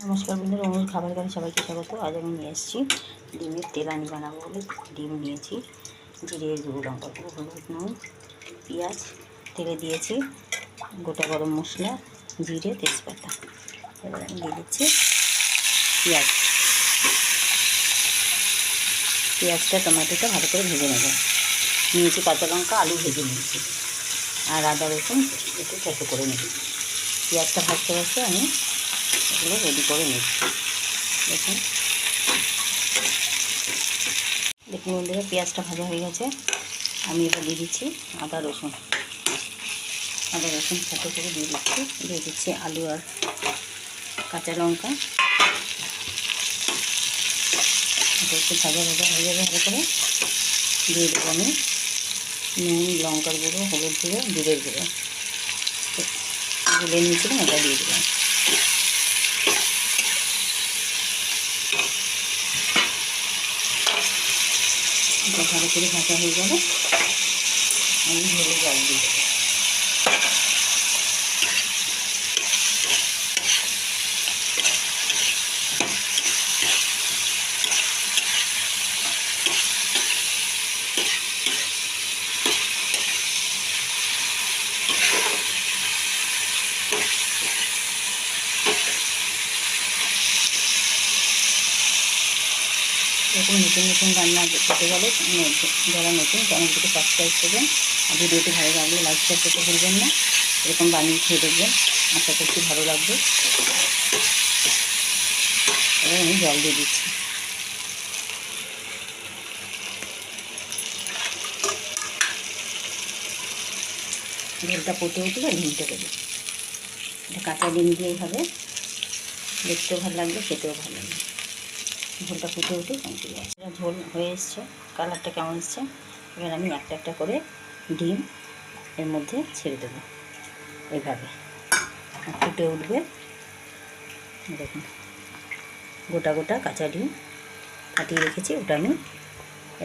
নমস্কার বন্ধুরা, অমুল খাবার ঘরে সবাইকে স্বাগত। আজ আমি নিয়ে এসেছি ডিমের তেলানি বানাবো বলে ডিম নিয়েছি, জিরে গুঁড়ো, লঙ্কা গুঁড়ো, হলুদ, নুন, পেঁয়াজ, তেলে দিয়েছি গোটা গরম মশলা, জিরে, তেজপাতা। এবার আমি দিয়ে দিচ্ছি পেঁয়াজটা টমেটোটা ভালো করে ভেজে নেব। নিয়েছি কাঁচা লঙ্কা, আলু ভেজে নিয়েছি, আর আদা রসুন একটু থেতো করে নেব। পেঁয়াজটা ভাজতে ভাজতে আমি এগুলো রেডি করে নিচ্ছি। দেখুন বন্ধুরা, পেঁয়াজটা ভাজা হয়ে গেছে। আমি এবার দিয়ে দিচ্ছি আদা রসুন থেতো করে দিয়ে দিচ্ছি আলু আর কাঁচা লঙ্কা। এটা একটু ভাজা হয়ে যাবে ভালো করে। দিয়ে দেবো আমি নুন, লঙ্কার গুঁড়ো, হলুদ গুঁড়ো, জিরের গুঁড়ো গুলে নিয়েছিলাম, এটা দিয়ে দেবো। এটা ভালো করে ভাজা হয়ে যাবে, আমি ঢেলে জল দিয়ে দেবো। এরকম নতুন রান্না করতে গেলে যারা নতুন চ্যানেলটিকে সাবস্ক্রাইব করবেন, আর ভিডিওটি ভালো লাগলে লাইক শেয়ার করতে ভুলবেন না। এরকম বানিয়ে খেয়ে দেখবেন, আশা করছি ভালো লাগবে। এবার আমি জল দিয়ে দিচ্ছি। ঝোলটা ফুটে উঠবে, ডিমটা দেবে। এটা কাঁচা ডিম দিয়েই হবে, দেখতেও ভালো লাগবে, খেতেও ভালো লাগবে। ঝোলটা ফুটে উঠে কমপ্লিট আছে। ঝোল হয়ে এসছে, কালারটা কেমন এসছে। এবার আমি একটা একটা করে ডিম এর মধ্যে ছেড়ে দেবো। এইভাবে ফুটে উঠবে। দেখুন, গোটা গোটা কাঁচা ডিম ফাটিয়ে রেখেছি, ওটা আমি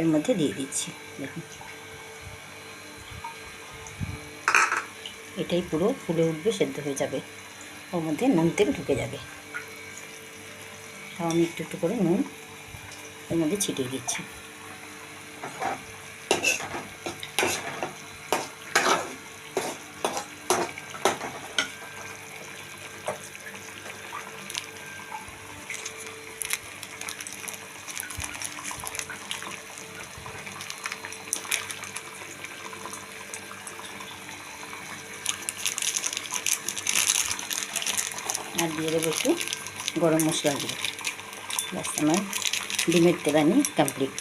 এর মধ্যে দিয়ে দিচ্ছি। দেখুন, এটাই পুরো ফুলে উঠবে, সেদ্ধ হয়ে যাবে, ওর মধ্যে নুন তেল ঢুকে যাবে। তাও আমি একটু একটু করে নুন এর মধ্যে ছিটিয়ে দিচ্ছি। আর দিয়ে দেবো একটু গরম মশলা দিয়ে। ব্যাস, আমার ডিমের তেলানি কমপ্লিট।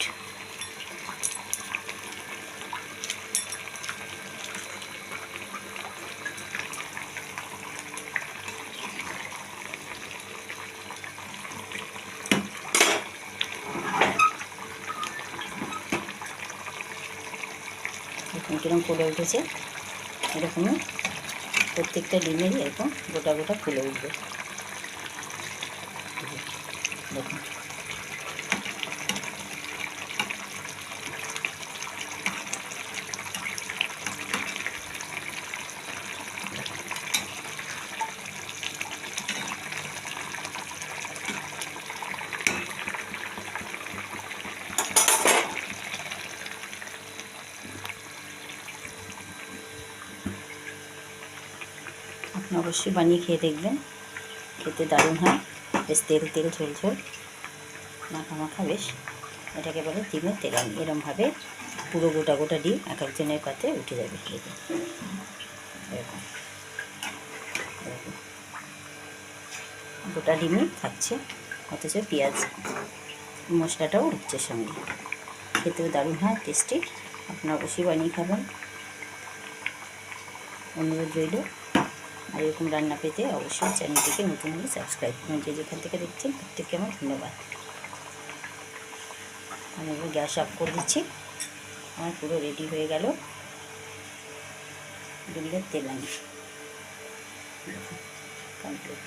এখন কীরকম ফুলে উঠেছে, এরকমই প্রত্যেকটা ডিমেরই এরকম গোটা গোটা ফুলে উঠবে। দেখুন, আপনি অবশ্যই বানিয়ে খেয়ে দেখবেন, খেতে দারুণ হয়। বেশ তেল তেল ঝোল ঝোল মাখা মাখা, বেশ এটাকে বলে ডিমের তেলানি। এরমভাবে পুরো গোটা গোটা ডিম এক একজনের পাতে উঠে যাবে। এরকম এরকম গোটা ডিমই থাকছে, অথচ পেঁয়াজ মশলাটাও উঠছে সঙ্গে। খেতেও দারুণ হয়, টেস্টি। আপনারা অবশ্যই বানিয়ে খাবেন, অনুরোধ রইল। আর এরকম রান্না পেতে অবশ্যই চ্যানেলটিকে নতুন হলে সাবস্ক্রাইব করুন। যে যেখান থেকে দেখছেন প্রত্যেককে আমার ধন্যবাদ। আমি এবার গ্যাস অফ করে দিচ্ছি। আমার পুরো রেডি হয়ে গেল ডিমের তেলানি কমপ্লিট।